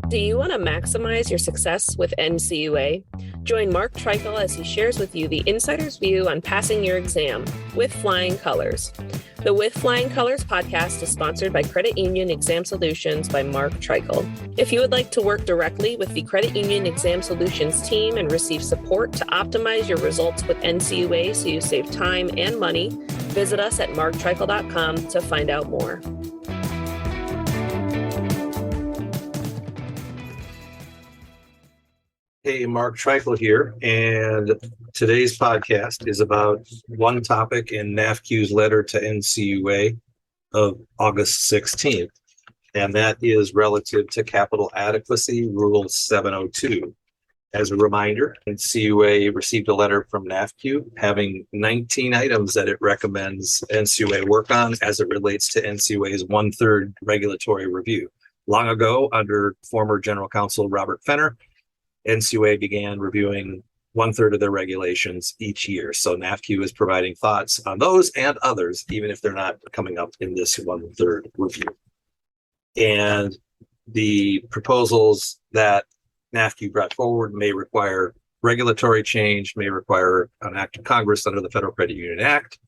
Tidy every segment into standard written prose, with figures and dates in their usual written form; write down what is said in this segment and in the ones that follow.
Do you want to maximize your success with NCUA? Join Mark Treichel as he shares with you the insider's view on passing your exam with flying colors. The With Flying Colors podcast is sponsored by Credit Union Exam Solutions by Mark Treichel. If you would like to work directly with the Credit Union Exam Solutions team and receive support to optimize your results with NCUA so you save time and money, visit us at marktreichel.com to find out more. Hey, Mark Treichel here, and today's podcast is about one topic in NAFCU's letter to NCUA of August 16th, and that is relative to capital adequacy Rule 702. As a reminder, NCUA received a letter from NAFCU having 19 items that it recommends NCUA work on as it relates to NCUA's one-third regulatory review. Long ago, under former General Counsel Robert Fenner, NCUA began reviewing one-third of their regulations each year. So NAFCU is providing thoughts on those and others, even if they're not coming up in this one-third review. And the proposals that NAFCU brought forward may require regulatory change, may require an act of Congress under the Federal Credit Union Act,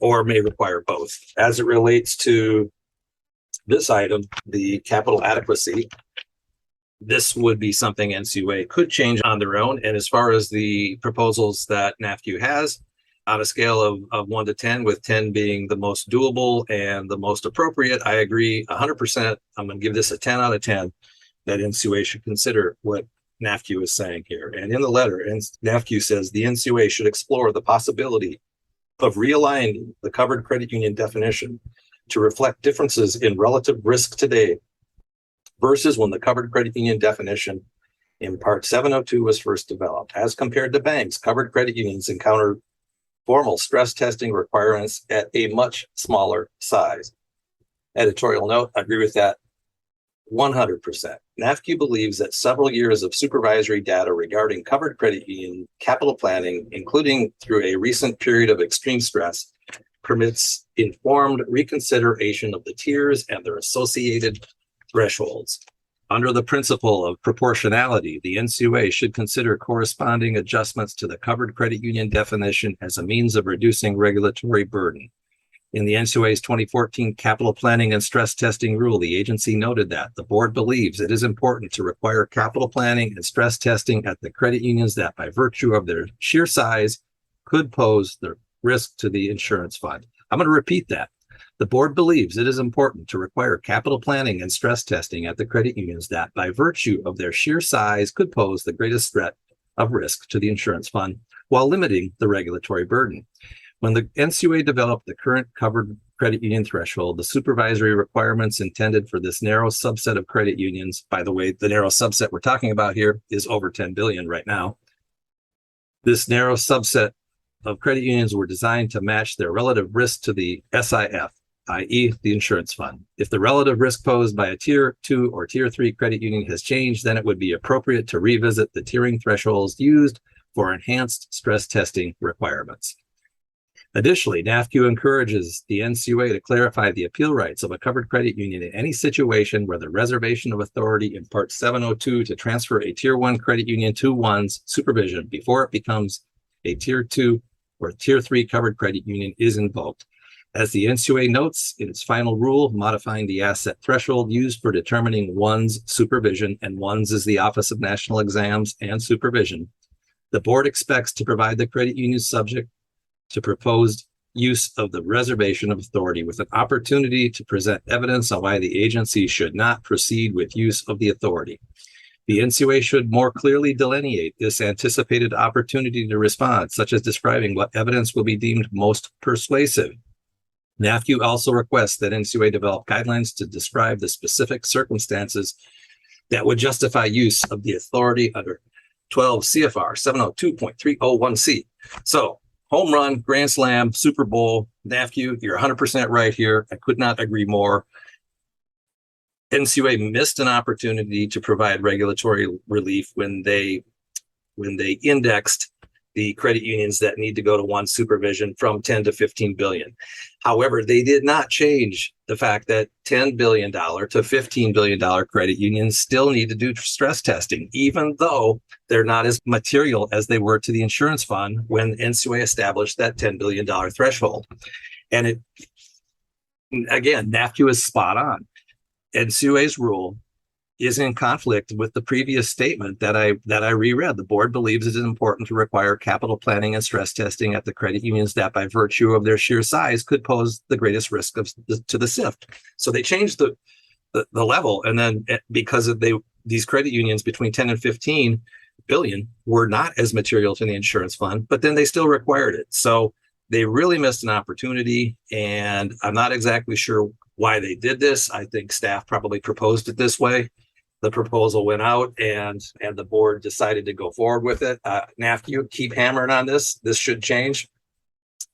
or may require both. As it relates to this item, the capital adequacy, this would be something NCUA could change on their own. And as far as the proposals that NAFCU has, on a scale of 1 to 10, with 10 being the most doable and the most appropriate, I agree 100%. I'm going to give this a 10 out of 10, that NCUA should consider what NAFCU is saying here. And in the letter, NAFCU says the NCUA should explore the possibility of realigning the covered credit union definition to reflect differences in relative risk today versus when the covered credit union definition in Part 702 was first developed. As compared to banks, covered credit unions encounter formal stress testing requirements at a much smaller size. Editorial note, I agree with that 100%. NAFCU believes that several years of supervisory data regarding covered credit union capital planning, including through a recent period of extreme stress, permits informed reconsideration of the tiers and their associated thresholds. Under the principle of proportionality, the NCUA should consider corresponding adjustments to the covered credit union definition as a means of reducing regulatory burden. In the NCUA's 2014 capital planning and stress testing rule, the agency noted that the board believes it is important to require capital planning and stress testing at the credit unions that, by virtue of their sheer size, could pose the risk to the insurance fund. I'm going to repeat that. The board believes it is important to require capital planning and stress testing at the credit unions that, by virtue of their sheer size, could pose the greatest threat of risk to the insurance fund while limiting the regulatory burden. When the NCUA developed the current covered credit union threshold, the supervisory requirements intended for this narrow subset of credit unions, by the way, the narrow subset we're talking about here is over 10 billion right now. This narrow subset of credit unions were designed to match their relative risk to the SIF, i.e. the insurance fund. If the relative risk posed by a Tier 2 or Tier 3 credit union has changed, then it would be appropriate to revisit the tiering thresholds used for enhanced stress testing requirements. Additionally, NAFCU encourages the NCUA to clarify the appeal rights of a covered credit union in any situation where the reservation of authority in Part 702 to transfer a Tier 1 credit union to one's supervision before it becomes a Tier 2 or Tier 3 covered credit union is invoked. As the NCUA notes in its final rule modifying the asset threshold used for determining one's supervision, and one's is the Office of National Exams and Supervision, the board expects to provide the credit union subject to proposed use of the reservation of authority with an opportunity to present evidence on why the agency should not proceed with use of the authority. The NCUA should more clearly delineate this anticipated opportunity to respond, such as describing what evidence will be deemed most persuasive. NAFCU also requests that NCUA develop guidelines to describe the specific circumstances that would justify use of the authority under 12 CFR 702.301C. So, home run, grand slam, Super Bowl, NAFCU, you're 100% right here. I could not agree more. NCUA missed an opportunity to provide regulatory relief when they indexed the credit unions that need to go to one supervision from 10 to 15 billion. However, they did not change the fact that $10 billion to $15 billion credit unions still need to do stress testing, even though they're not as material as they were to the insurance fund when NCUA established that $10 billion threshold. And it, again, NAFCU is spot on. NCUA's rule is in conflict with the previous statement that I reread. The board believes it is important to require capital planning and stress testing at the credit unions that, by virtue of their sheer size, could pose the greatest risk to the SIFT. So they changed the level, and then because of these credit unions between 10 and 15 billion were not as material to the insurance fund, but then they still required it. So they really missed an opportunity, and I'm not exactly sure why they did this. I think staff probably proposed it this way. The proposal went out, and the board decided to go forward with it. NAFCU, keep hammering on this. This should change.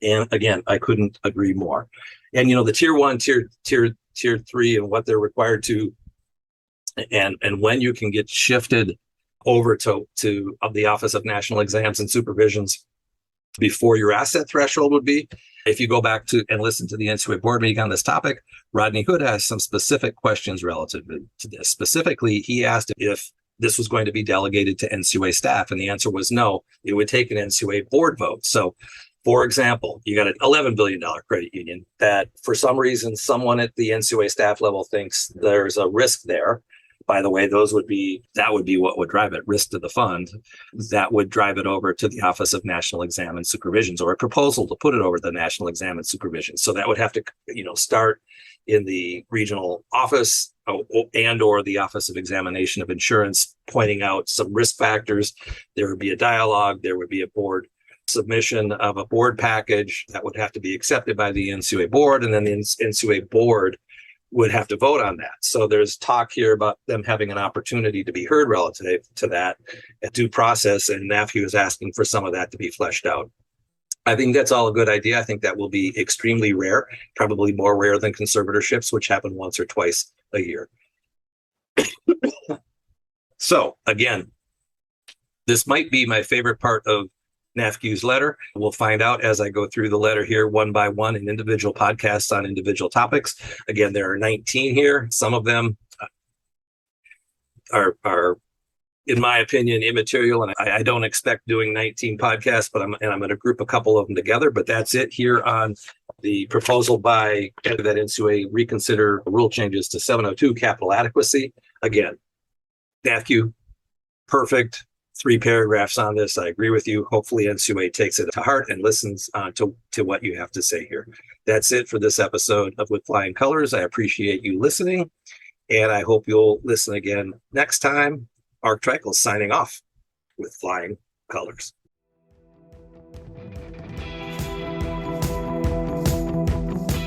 And again, I couldn't agree more. And the tier 1, tier 3, and what they're required to, and when you can get shifted over to the Office of National Exams and Supervisions before your asset threshold would be. If you go back to and listen to the NCUA board meeting on this topic, Rodney Hood has some specific questions relative to this. Specifically, he asked if this was going to be delegated to NCUA staff, and the answer was no. It would take an NCUA board vote. So, for example, you got an $11 billion credit union that, for some reason, someone at the NCUA staff level thinks there's a risk there. By the way, that would be what would drive it, risk to the fund. That would drive it over to the Office of National Exam and Supervisions, or a proposal to put it over the National Exam and Supervision. So that would have to, start in the regional office and or the Office of Examination of Insurance, pointing out some risk factors. There would be a dialogue. There would be a board submission of a board package that would have to be accepted by the NCUA board, and then the NCUA board would have to vote on that. So there's talk here about them having an opportunity to be heard relative to that due process, and NAFCU is asking for some of that to be fleshed out. I think that's all a good idea. I think that will be extremely rare, probably more rare than conservatorships, which happen once or twice a year. So again, this might be my favorite part of NAFCU's letter. We'll find out as I go through the letter here one by one in individual podcasts on individual topics. Again, there are 19 here. Some of them are in my opinion, immaterial. And I don't expect doing 19 podcasts, but I'm going to group a couple of them together. But that's it here on the proposal by that NCUA reconsider rule changes to 702 capital adequacy. Again, NAFCU, perfect. 3 paragraphs on this. I agree with you. Hopefully NCUA takes it to heart and listens to what you have to say here. That's it for this episode of With Flying Colors. I appreciate you listening, and I hope you'll listen again next time. Mark Treichel signing off with Flying Colors.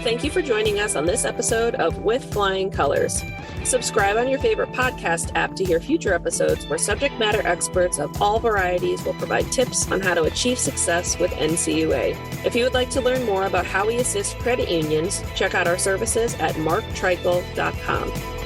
Thank you for joining us on this episode of With Flying Colors. Subscribe on your favorite podcast app to hear future episodes where subject matter experts of all varieties will provide tips on how to achieve success with NCUA. If you would like to learn more about how we assist credit unions, check out our services at marktreichel.com.